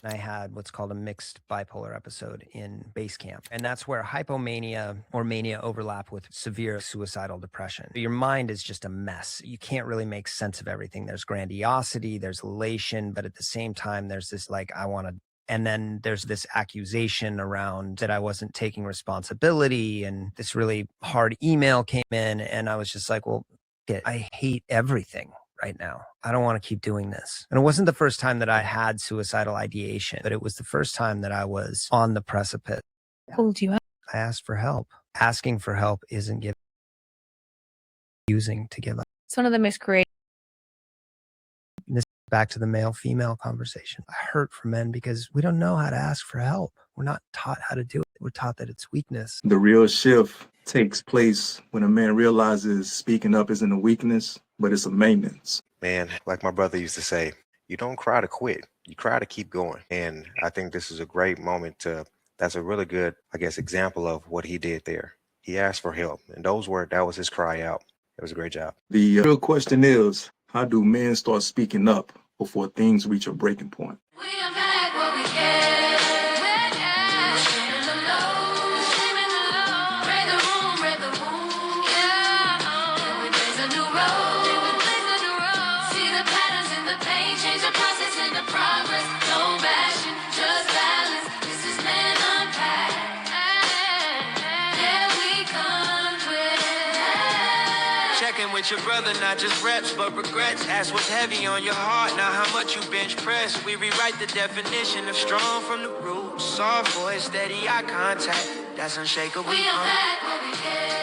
I had what's called a mixed bipolar episode in base camp. And that's where hypomania or mania overlap with severe suicidal depression. Your mind is just a mess. You can't really make sense of everything. There's grandiosity, there's elation, but at the same time, there's this like, I want to. And then there's this accusation around that I wasn't taking responsibility. And this really hard email came in. And I was just like, well, I hate everything right now. I don't want to keep doing this. And it wasn't the first time that I had suicidal ideation, but it was the first time that I was on the precipice. Pulled you out. I asked for help. Asking for help isn't using to give up. It's one of the most creative. This back to the male-female conversation. I hurt for men because we don't know how to ask for help. We're not taught how to do it. We're taught that it's weakness. The real shift takes place when a man realizes speaking up isn't a weakness, but it's a maintenance. Man, like my brother used to say, you don't cry to quit, you cry to keep going. And I think this is a great moment that's a really good, I guess, example of what he did there. He asked for help, and that was his cry out. It was a great job. The real question is, how do men start speaking up before things reach a breaking point? We unpack what we can. With your brother, not just reps, but regrets. Ask what's heavy on your heart, not how much you bench press. We rewrite the definition of strong from the root. Soft voice, steady eye contact, that's unshakable. We unpack what we can.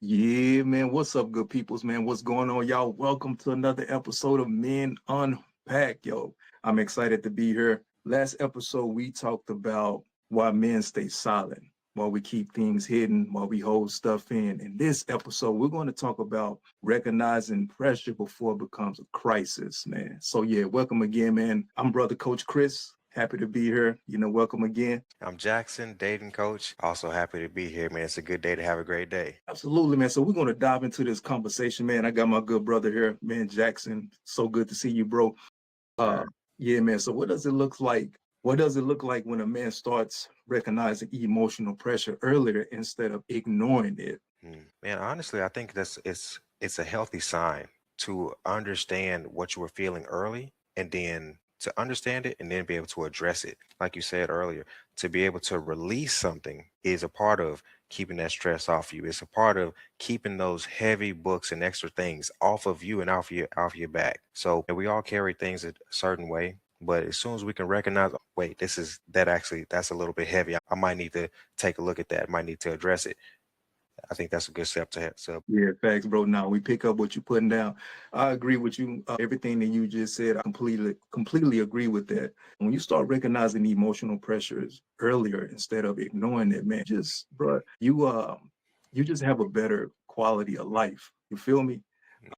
Yeah, man. What's up, good peoples, man? What's going on, y'all? Welcome to another episode of Men Unpacked, yo. I'm excited to be here. Last episode, we talked about why men stay silent, why we keep things hidden, why we hold stuff in. In this episode, we're going to talk about recognizing pressure before it becomes a crisis, man. So, yeah, welcome again, man. I'm brother Coach Chris. Happy to be here. Welcome again. I'm Jackson, dating coach. Also happy to be here, man. It's a good day to have a great day. Absolutely, man. So we're going to dive into this conversation, man. I got my good brother here, man, Jackson. So good to see you, bro. Yeah, man. So what does it look like? What does it look like when a man starts recognizing emotional pressure earlier instead of ignoring it? Man, honestly, I think it's a healthy sign to understand what you were feeling early, and then to understand it and then be able to address it. Like you said earlier, to be able to release something is a part of keeping that stress off you. It's a part of keeping those heavy books and extra things off of you and off your back. So we all carry things a certain way, but as soon as we can recognize, wait, that's a little bit heavy. I might need to take a look at that. I might need to address it. I think that's a good step to have. So yeah, thanks, bro. Now we pick up what you're putting down. I agree with you. Everything that you just said, I completely agree with that. When you start recognizing the emotional pressures earlier instead of ignoring it, man, you just have a better quality of life. You feel me?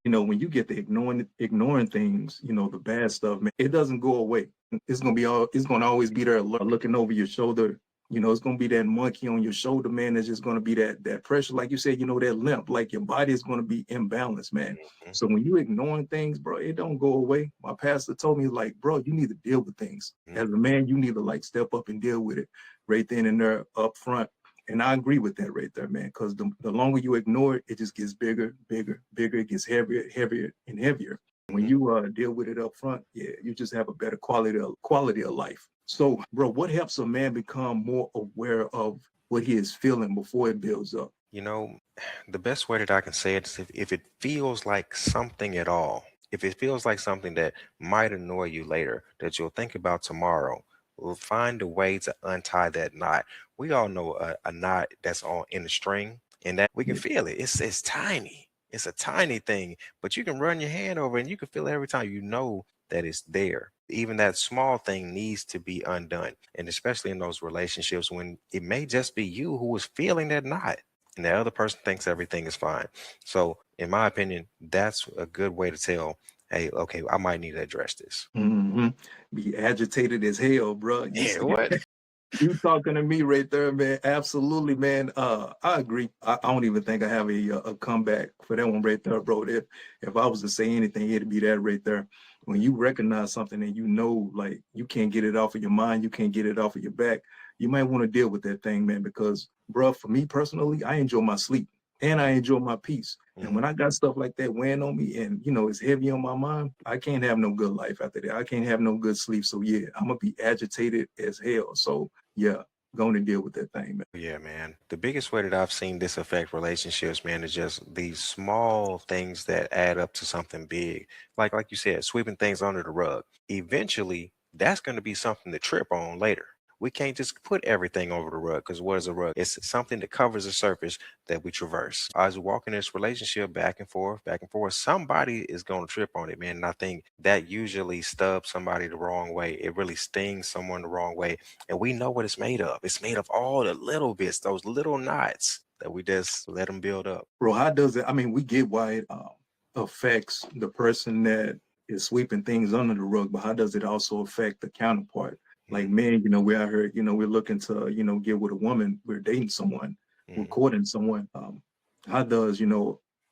When you get to ignoring things, the bad stuff, man, it doesn't go away. It's gonna always be there, looking over your shoulder. It's going to be that monkey on your shoulder, man. There's just going to be that pressure. Like you said, that limp, like your body is going to be imbalanced, man. So when you ignoring things, bro, it don't go away. My pastor told me, like, bro, you need to deal with things. As a man, you need to like step up and deal with it right then and there up front. And I agree with that right there, man, because the longer you ignore it, it just gets bigger. It gets heavier and heavier. When you deal with it up front, yeah, you just have a better quality of life. So, bro, what helps a man become more aware of what he is feeling before it builds up? The best way that I can say it is if it feels like something at all, if it feels like something that might annoy you later, that you'll think about tomorrow, we'll find a way to untie that knot. We all know a knot that's in the string, and that we can feel it. It's tiny. It's a tiny thing, but you can run your hand over and you can feel it every time. that is there. Even that small thing needs to be undone. And especially in those relationships when it may just be you who is feeling that knot and the other person thinks everything is fine. So, in my opinion, that's a good way to tell, hey, okay, I might need to address this. Hmm. Be agitated as hell, bro. Yeah, what? You talking to me right there, man. Absolutely, man. I agree. I don't even think I have a comeback for that one right there, bro. If I was to say anything, it'd be that right there. When you recognize something and you know, like, you can't get it off of your mind, you can't get it off of your back, you might want to deal with that thing, man. Because, bro, for me personally, I enjoy my sleep and I enjoy my peace. And when I got stuff like that weighing on me and, it's heavy on my mind, I can't have no good life after that. I can't have no good sleep. So, yeah, I'm going to be agitated as hell. So, yeah, going to deal with that thing, man. Yeah, man. The biggest way that I've seen this affect relationships, man, is just these small things that add up to something big. Like you said, sweeping things under the rug. Eventually, that's going to be something to trip on later. We can't just put everything over the rug because what is a rug? It's something that covers the surface that we traverse. As we walk in this relationship back and forth, somebody is going to trip on it, man. And I think that usually stubs somebody the wrong way. It really stings someone the wrong way. And we know what it's made of. It's made of all the little bits, those little knots that we just let them build up. Bro, how does it? I mean, we get why it affects the person that is sweeping things under the rug, but how does it also affect the counterpart? Like, men, we're out here, we're looking to, get with a woman, we're dating someone, we're courting someone. How does,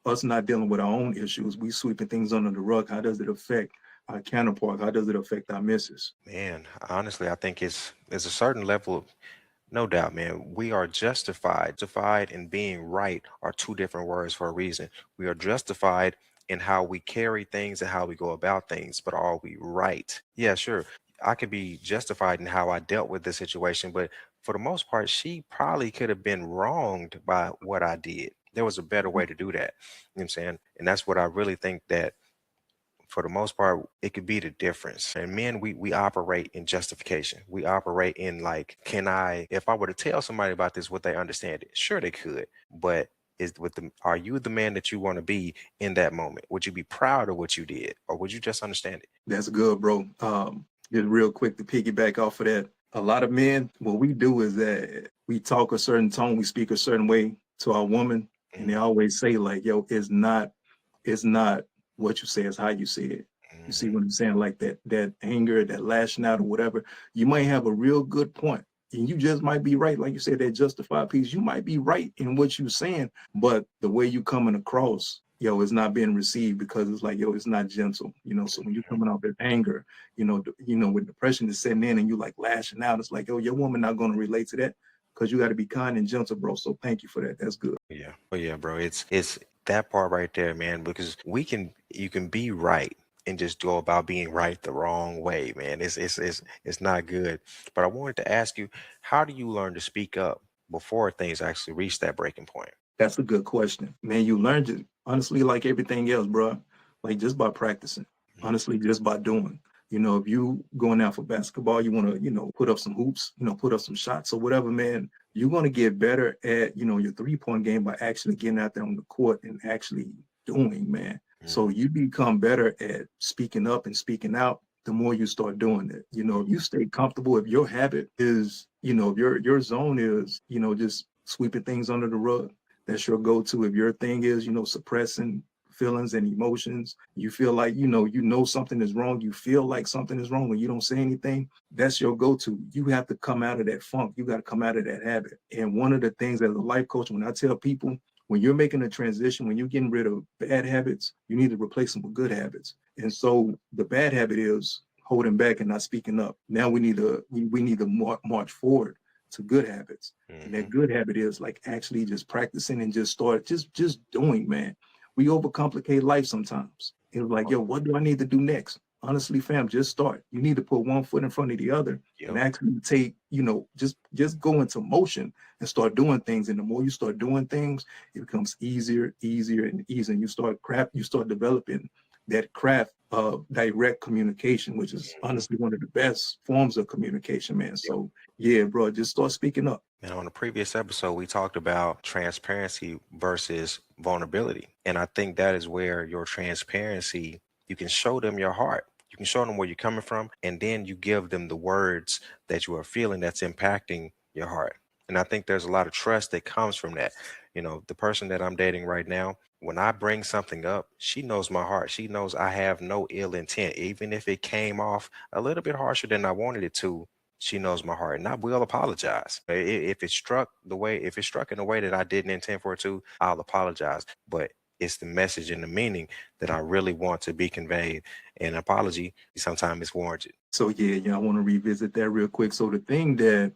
us not dealing with our own issues, we sweeping things under the rug, how does it affect our counterpart? How does it affect our missus? Man, honestly, I think it's a certain level of no doubt, man. We are justified. Justified and being right are two different words for a reason. We are justified in how we carry things and how we go about things, but are we right? Yeah, sure. I could be justified in how I dealt with the situation, but for the most part, she probably could have been wronged by what I did. There was a better way to do that. You know what I'm saying? And that's what I really think that for the most part, it could be the difference. And men, we operate in justification. We operate in like, if I were to tell somebody about this, would they understand it? Sure, they could. But are you the man that you want to be in that moment? Would you be proud of what you did, or would you just understand it? That's good, bro. Just real quick to piggyback off of that. A lot of men, what we do is that we talk a certain tone, we speak a certain way to our woman, and they always say like, yo, it's not what you say, it's how you say it. You see what I'm saying? Like that anger, that lashing out or whatever, you might have a real good point. And you just might be right. Like you said, that justified piece, you might be right in what you're saying, but the way you coming across, is not being received because it's like, it's not gentle, So when you're coming off that anger, when depression is setting in and you like lashing out, it's like, your woman not going to relate to that because you got to be kind and gentle, bro. So thank you for that. That's good. Yeah. Oh yeah, bro. It's that part right there, man, because you can be right and just go about being right the wrong way, man. It's not good. But I wanted to ask you, how do you learn to speak up before things actually reach that breaking point? That's a good question, man. You learned it honestly, like everything else, bro. Like just by practicing, honestly, just by doing. If you going out for basketball, you want to, put up some hoops, put up some shots or whatever, man. You're going to get better at, your 3-point game by actually getting out there on the court and actually doing, man. So you become better at speaking up and speaking out the more you start doing it. If you stay comfortable, if your habit is, if your zone is, just sweeping things under the rug, that's your go-to. If your thing is, suppressing feelings and emotions, you feel like, something is wrong, you feel like something is wrong when you don't say anything, that's your go-to. You have to come out of that funk. You got to come out of that habit. And one of the things as a life coach, when I tell people, when you're making a transition, when you're getting rid of bad habits, you need to replace them with good habits. And so the bad habit is holding back and not speaking up. Now we need to march forward to good habits. And that good habit is like actually just practicing and just doing, man. We overcomplicate life sometimes. It's like, yo, what do I need to do next? Honestly, fam, just start. You need to put one foot in front of the other and actually take, just go into motion and start doing things. And the more you start doing things, it becomes easier and easier. And you start developing that craft of direct communication, which is honestly one of the best forms of communication, man. So yeah, bro, just start speaking up. And on the previous episode, we talked about transparency versus vulnerability. And I think that is where your transparency, you can show them your heart. You can show them where you're coming from, and then you give them the words that you are feeling that's impacting your heart. And I think there's a lot of trust that comes from that. The person that I'm dating right now, when I bring something up, she knows my heart. She knows I have no ill intent. Even if it came off a little bit harsher than I wanted it to, she knows my heart. And I will apologize. If it struck in a way that I didn't intend for it to, I'll apologize. But it's the message and the meaning that I really want to be conveyed. And apology sometimes is warranted. So yeah, I want to revisit that real quick. So the thing that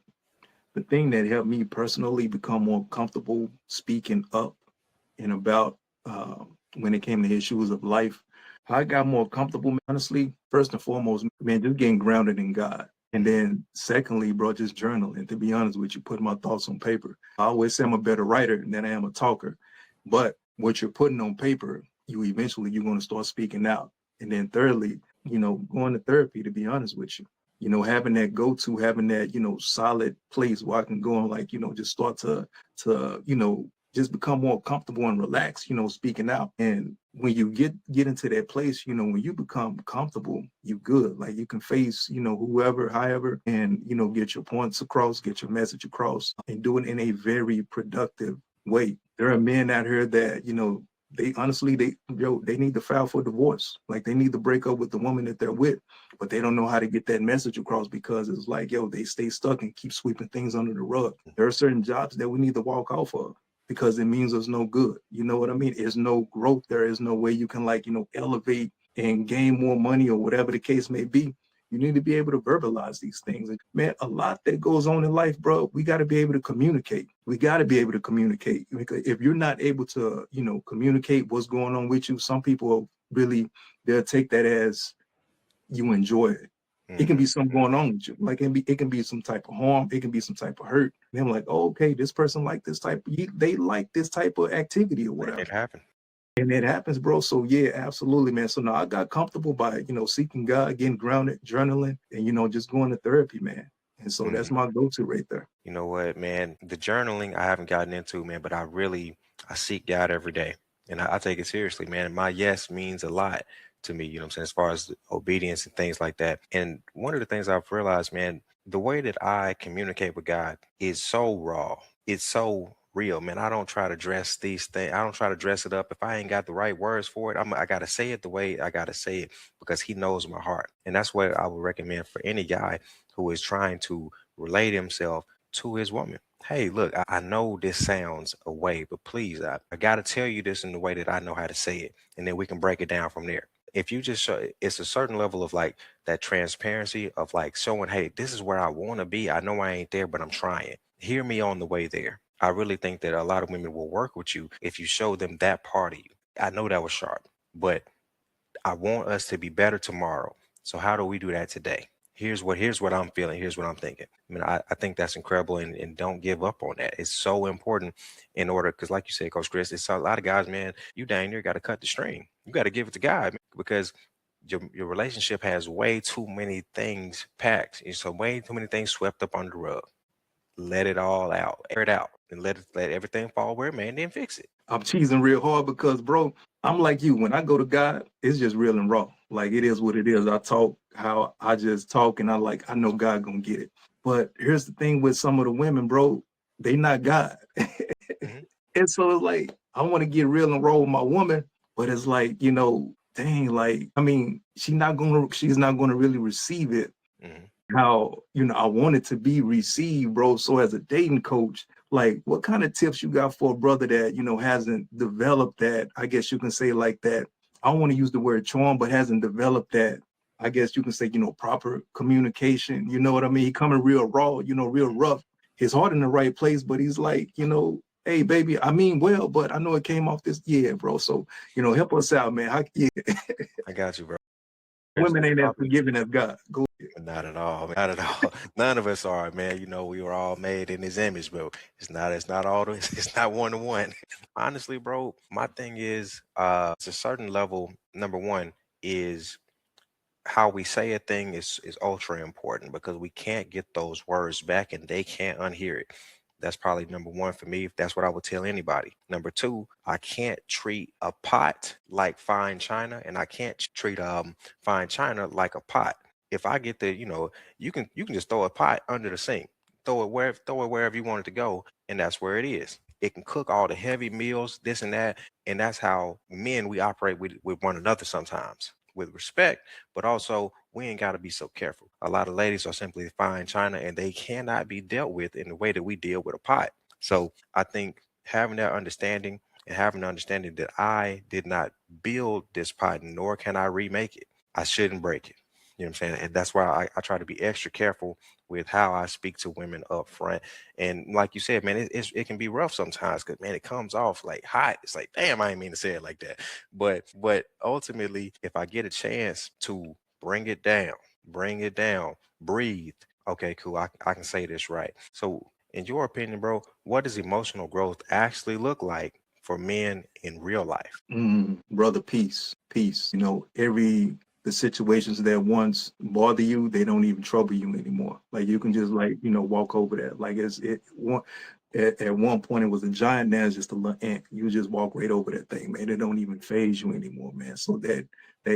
helped me personally become more comfortable speaking up and about when it came to issues of life, I got more comfortable, honestly, first and foremost, man, just getting grounded in God. And then secondly, bro, just journaling, to be honest with you, putting my thoughts on paper. I always say I'm a better writer than I am a talker. But what you're putting on paper, you're going to start speaking out. And then thirdly, going to therapy, to be honest with you. Having that go-to, having that, solid place where I can go and just start to just become more comfortable and relaxed, speaking out. And when you get into that place, when you become comfortable, you good. Like you can face, whoever, however, and, get your points across, get your message across, and do it in a very productive way. There are men out here that, they honestly, they need to file for divorce. Like they need to break up with the woman that they're with, but they don't know how to get that message across because it's like, they stay stuck and keep sweeping things under the rug. There are certain jobs that we need to walk off of because it means there's no good. You know what I mean? There's no growth. There is no way you can elevate and gain more money or whatever the case may be. You need to be able to verbalize these things. And man, a lot that goes on in life, bro, we got to be able to communicate. We got to be able to communicate. Because if you're not able to, communicate what's going on with you, some people really, they'll take that as you enjoy it. It can be something going on with you. Like it can be some type of harm. It can be some type of hurt. And I'm like, oh, okay, this person like this type. They like this type of activity or whatever. It happened. And it happens, bro. So yeah, absolutely, man. So now I got comfortable by, seeking God, getting grounded, journaling, and, just going to therapy, man. And so that's my go-to right there. You know what, man? The journaling I haven't gotten into, man, but I seek God every day. And I take it seriously, man. And my yes means a lot to me, you know what I'm saying, as far as obedience and things like that. And one of the things I've realized, man, the way that I communicate with God is so raw. It's so real, man. I don't try to dress these things. I don't try to dress it up. If I ain't got the right words for it, I got to say it the way I got to say it because he knows my heart. And that's what I would recommend for any guy who is trying to relate himself to his woman. Hey, look, I know this sounds a way, but please, I got to tell you this in the way that I know how to say it. And then we can break it down from there. If you just show, it's a certain level of like that transparency of like showing, hey, this is where I want to be. I know I ain't there, but I'm trying. Hear me on the way there. I really think that a lot of women will work with you if you show them that part of you. I know that was sharp, but I want us to be better tomorrow. So how do we do that today? Here's what I'm feeling. Here's what I'm thinking. I mean, I think that's incredible, and don't give up on that. It's so important in order, because like you said, Coach Chris, it's a lot of guys, man, you dang near got to cut the string. You got to give it to God, man, because your relationship has way too many things packed. It's so way too many things swept up under the rug. Let it all out, air it out, and let everything fall where it may, and then fix it. I'm cheesing real hard because, bro, I'm like you. When I go to God, it's just real and raw. Like it is what it is. I talk how I just talk, and I know God gonna get it. But here's the thing with some of the women, bro, they not God. Mhm. And so it's like I want to get real and raw with my woman, but it's like, dang, like, I mean, she's not gonna really receive it Mhm. how, I want it to be received, bro. So as a dating coach, like what kind of tips you got for a brother that, hasn't developed that, I guess you can say like that. I don't want to use the word charm, but hasn't developed that, I guess you can say, proper communication. You know what I mean? He coming real raw, real rough. His heart in the right place, but he's like, hey, baby, I mean well, but I know it came off this, yeah, bro. So, help us out, man. Yeah. I got you, bro. Women ain't as forgiving as God. Go ahead. Not at all. Not at all. None of us are, man. We were all made in his image, but it's not all it's not one to one. Honestly, bro, my thing is it's a certain level. Number one is how we say a thing is ultra important because we can't get those words back and they can't unhear it. That's probably number one for me. That's what I would tell anybody. Number two, I can't treat a pot like fine china, and I can't treat fine china like a pot. If I get the, you can just throw a pot under the sink, throw it wherever you want it to go, and that's where it is. It can cook all the heavy meals, this and that, and that's how men we operate with one another sometimes, with respect, but also we ain't got to be so careful. A lot of ladies are simply fine china, and they cannot be dealt with in the way that we deal with a pot. So I think having that understanding and having the understanding that I did not build this pot, nor can I remake it. I shouldn't break it. You know what I'm saying? And that's why I try to be extra careful with how I speak to women up front. And like you said, man, it can be rough sometimes because, man, it comes off like hot. It's like, damn, I didn't mean to say it like that. But ultimately, if I get a chance to bring it down, breathe. Okay, cool. I can say this right. So in your opinion, bro, what does emotional growth actually look like for men in real life? Brother, peace. The situations that once bother you, they don't even trouble you anymore. Like you can just walk over that. Like at one point it was a giant, now it's just a little ant. You just walk right over that thing, man. It don't even phase you anymore, man. So that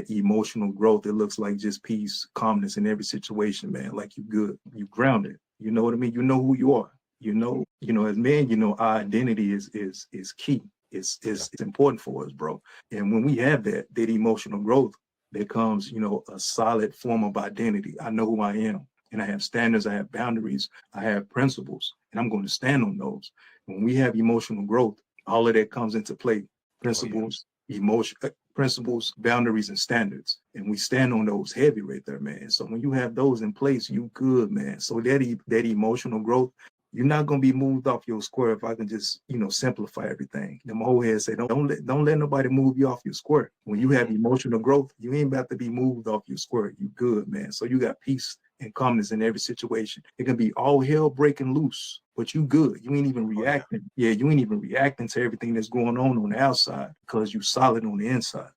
emotional growth, it looks like just peace, calmness in every situation, man. Like you good, you grounded. You know what I mean? You know who you are. As men, our identity is key. It's important for us, bro. And when we have that emotional growth, there comes, a solid form of identity. I know who I am, and I have standards, I have boundaries, I have principles, and I'm going to stand on those. When we have emotional growth, all of that comes into play. Principles, boundaries, and standards. And we stand on those heavy right there, man. So when you have those in place, you good, man. So that emotional growth, you're not gonna be moved off your square. If I can just, simplify everything. Them old heads say, don't let nobody move you off your square. When you have emotional growth, you ain't about to be moved off your square. You good, man. So you got peace and calmness in every situation. It can be all hell breaking loose, but you good. You ain't even reacting. You ain't even reacting to everything that's going on the outside because you solid on the inside.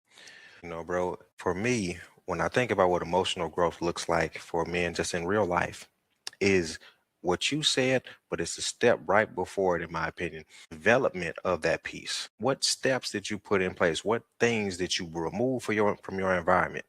Bro, for me, when I think about what emotional growth looks like for men just in real life, is what you said, but it's a step right before it, in my opinion. Development of that piece. What steps did you put in place? What things did you remove from your environment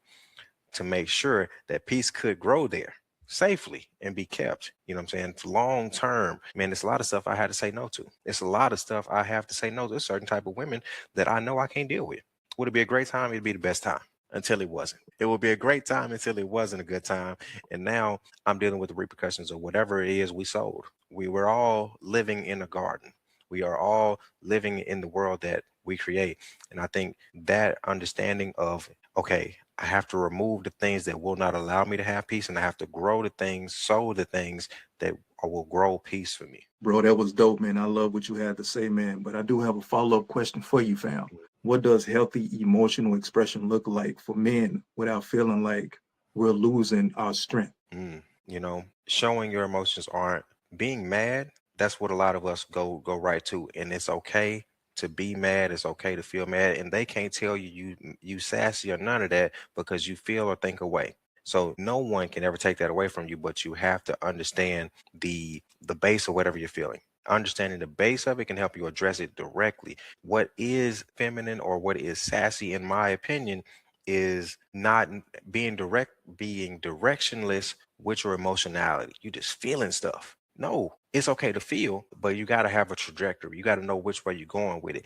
to make sure that peace could grow there safely and be kept? You know what I'm saying? Long term, man, there's a lot of stuff I had to say no to. It's a lot of stuff I have to say no to. A certain type of women that I know I can't deal with. Would it be a great time? It'd be the best time until it wasn't. It would be a great time until it wasn't a good time. And now I'm dealing with the repercussions of whatever it is we sold. We were all living in a garden. We are all living in the world that we create. And I think that understanding of, okay, I have to remove the things that will not allow me to have peace, and I have to grow the things, sow the things that will grow peace for me. Bro, that was dope, man. I love what you had to say, man. But I do have a follow-up question for you, fam. What does healthy emotional expression look like for men without feeling like we're losing our strength? Showing your emotions aren't being mad. That's what a lot of us go right to. And it's okay to be mad. It's okay to feel mad. And they can't tell you sassy or none of that because you feel or think away. So no one can ever take that away from you, but you have to understand the base of whatever you're feeling. Understanding the base of it can help you address it directly. What is feminine or what is sassy, in my opinion, is not being directionless with your emotionality. You just feeling stuff. No, it's okay to feel, but you got to have a trajectory. You got to know which way you're going with it.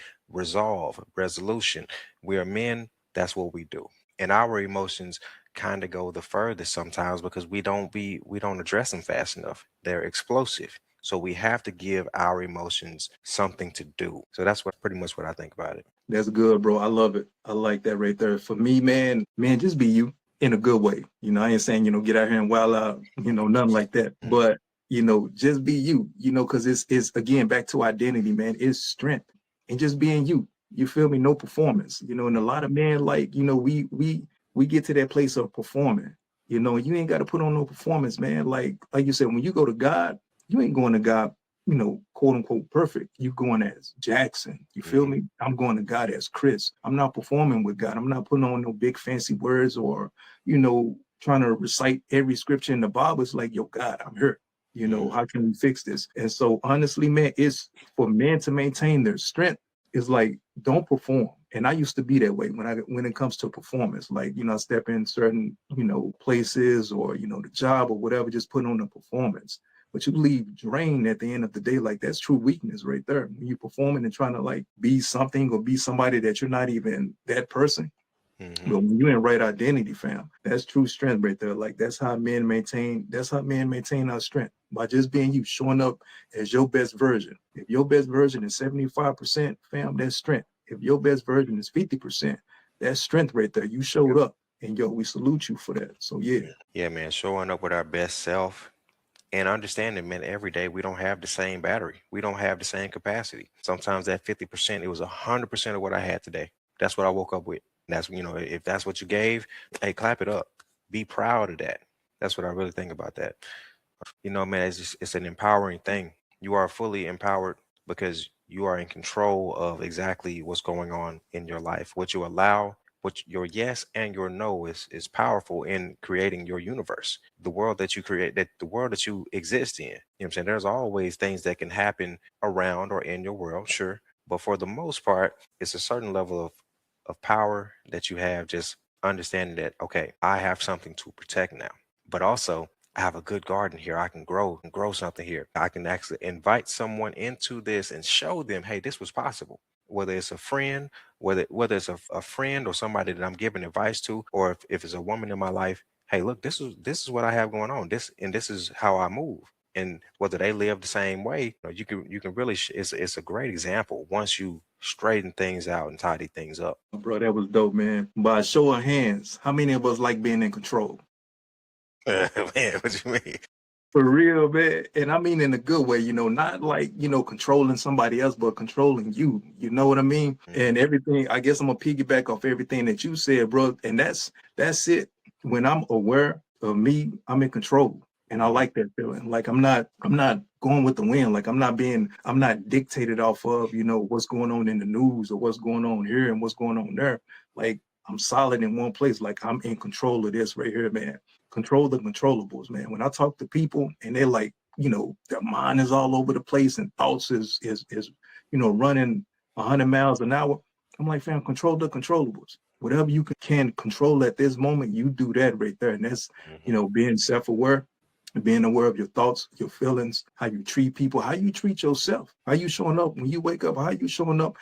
Resolution. We are men. That's what we do. And our emotions kind of go the furthest sometimes because we don't address them fast enough. They're explosive. So we have to give our emotions something to do. So that's pretty much what I think about it. That's good, bro. I love it. I like that right there. For me, man, just be you in a good way. I ain't saying, get out here and wild out, nothing like that. But, just be you, because it's again, back to identity, man. It's strength and just being you. You feel me? No performance, and a lot of men, like, we get to that place of performing, and you ain't got to put on no performance, man. Like you said, when you go to God, you ain't going to God, quote unquote perfect. You going as Jackson. You feel me? I'm going to God as Chris. I'm not performing with God. I'm not putting on no big fancy words or, trying to recite every scripture in the Bible. It's like, yo, God, I'm here. You know, how can we fix this? And so honestly, man, it's for men to maintain their strength is like, don't perform. And I used to be that way when it comes to performance. Like, you know, I step in certain, you know, places or, you know, the job or whatever, just put on a performance. But you leave drained at the end of the day. Like, that's true weakness right there. When you're performing and trying to like be something or be somebody that you're not even that person. Mm-hmm. But when you're in right identity, fam, that's true strength right there. Like, that's how men maintain our strength, by just being you, showing up as your best version. If your best version is 75%, fam, that's strength. If your best version is 50%, that's strength right there. You showed up, and yo, we salute you for that. So yeah. Yeah, man, showing up with our best self and understanding, man, every day we don't have the same battery. We don't have the same capacity. Sometimes that 50%, it was 100% of what I had today. That's what I woke up with. And that's, you know, if that's what you gave, hey, clap it up. Be proud of that. That's what I really think about that. You know, man, it's an empowering thing. You are fully empowered because you are in control of exactly what's going on in your life. What you allow, what your yes and your no is powerful in creating your universe. The world that you create, that the world that you exist in. You know what I'm saying? There's always things that can happen around or in your world, sure. But for the most part, it's a certain level of power that you have, just understanding that, okay, I have something to protect now. But also, I have a good garden here. I can grow something here. I can actually invite someone into this and show them, hey, this was possible. Whether it's a friend, whether it's a friend or somebody that I'm giving advice to, or if it's a woman in my life, hey, look, this is what I have going on. This is how I move. And whether they live the same way, you can really it's a great example once you straighten things out and tidy things up. Bro, that was dope, man. By a show of hands, how many of us like being in control? Man, what you mean? For real, man. And I mean in a good way, you know, not like, you know, controlling somebody else, but controlling you. You know what I mean? And everything, I guess I'm gonna piggyback off everything that you said, bro. And that's it. When I'm aware of me, I'm in control. And I like that feeling. Like I'm not going with the wind. Like I'm not dictated off of, you know, what's going on in the news or what's going on here and what's going on there. Like I'm solid in one place. Like I'm in control of this right here, man. Control the controllables, man. When I talk to people and they're like, you know, their mind is all over the place and thoughts is you know, running 100 miles an hour. I'm like, fam, control the controllables. Whatever you can control at this moment, you do that right there. And that's, you know, being self-aware, being aware of your thoughts, your feelings, how you treat people, how you treat yourself, how you showing up when you wake up, how you showing up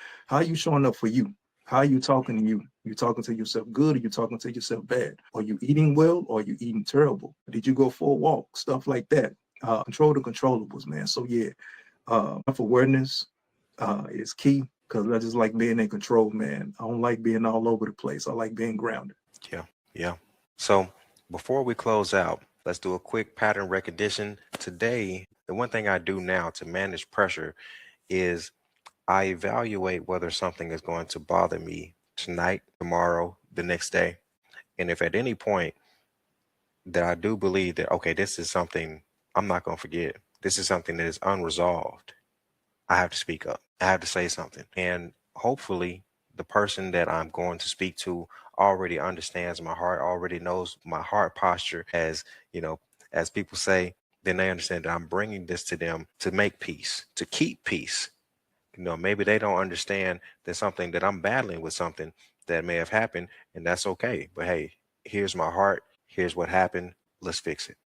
for you. How are you talking to you? You talking to yourself good or you talking to yourself bad? Are you eating well or are you eating terrible? Did you go for a walk? Stuff like that. Control the controllables, man. So yeah, self-awareness is key because I just like being in control, man. I don't like being all over the place. I like being grounded. Yeah, yeah. So before we close out, let's do a quick pattern recognition. Today, the one thing I do now to manage pressure is I evaluate whether something is going to bother me tonight, tomorrow, the next day. And if at any point that I do believe that, okay, this is something I'm not going to forget, this is something that is unresolved, I have to speak up. I have to say something. And hopefully, the person that I'm going to speak to already understands my heart, already knows my heart posture, as you know, as people say, then they understand that I'm bringing this to them to make peace, to keep peace. You know, maybe they don't understand there's something that I'm battling with, something that may have happened, and that's okay. But hey, here's my heart. Here's what happened. Let's fix it.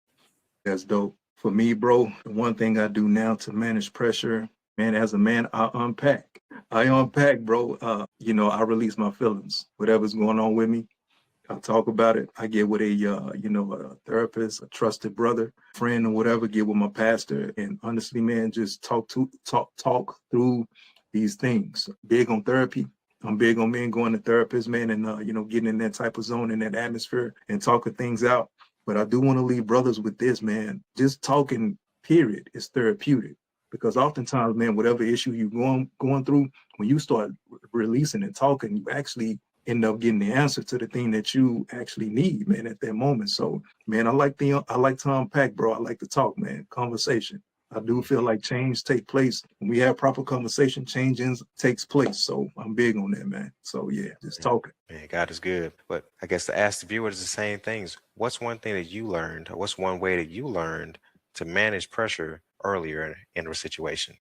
That's dope. For me, bro, the one thing I do now to manage pressure, man, as a man, I unpack. I unpack, bro. You know, I release my feelings. Whatever's going on with me, I talk about it. I get with a, you know, a therapist, a trusted brother, friend, or whatever. Get with my pastor, and honestly, man, just talk through these things. Big on therapy. I'm big on men going to therapists, man, and you know, getting in that type of zone, in that atmosphere, and talking things out. But I do want to leave brothers with this, man. Just talking, period, is therapeutic. Because oftentimes, man, whatever issue you're going through, when you start releasing and talking, you actually end up getting the answer to the thing that you actually need, man, at that moment. So, man, I like to unpack, bro. I like to talk, man. Conversation. I do feel like change take place when we have proper conversation. Change takes place. So I'm big on that, man. So yeah, just talking. Man, God is good. But I guess to ask the viewers the same things. What's one thing that you learned, or what's one way that you learned to manage pressure earlier in a situation.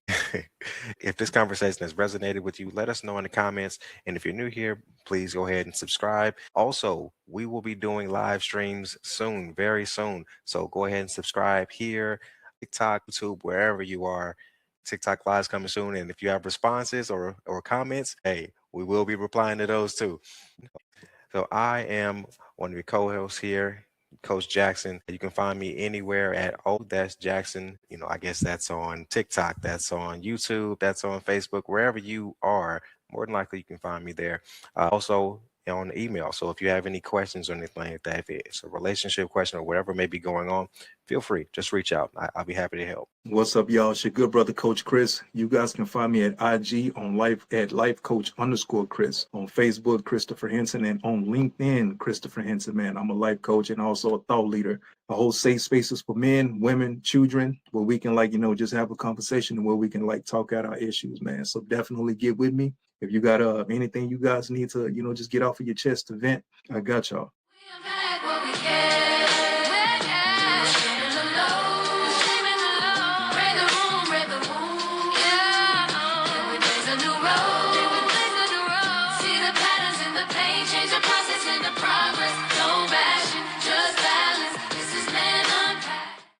If this conversation has resonated with you, let us know in the comments. And if you're new here, please go ahead and subscribe. Also, we will be doing live streams soon, very soon. So go ahead and subscribe here, TikTok, YouTube, wherever you are. TikTok Live's coming soon. And if you have responses or comments, hey, we will be replying to those too. So I am one of your co-hosts here, Coach Jackson. You can find me anywhere at that's Jackson. I guess that's on TikTok, that's on YouTube, that's on Facebook, wherever you are. More than likely, you can find me there. Also on email. So if you have any questions or anything like that, if it's a relationship question or whatever may be going on, feel free. Just reach out. I'll be happy to help. What's up, y'all? It's your good brother, Coach Chris. You guys can find me at IG on life at lifecoach_Chris, on Facebook, Christopher Henson, and on LinkedIn, Christopher Henson. Man, I'm a life coach and also a thought leader. I hold safe spaces for men, women, children, where we can just have a conversation and where we can talk out our issues, man. So definitely get with me. If you got anything you guys need to, just get off of your chest to vent, I got y'all. We unpack what we can.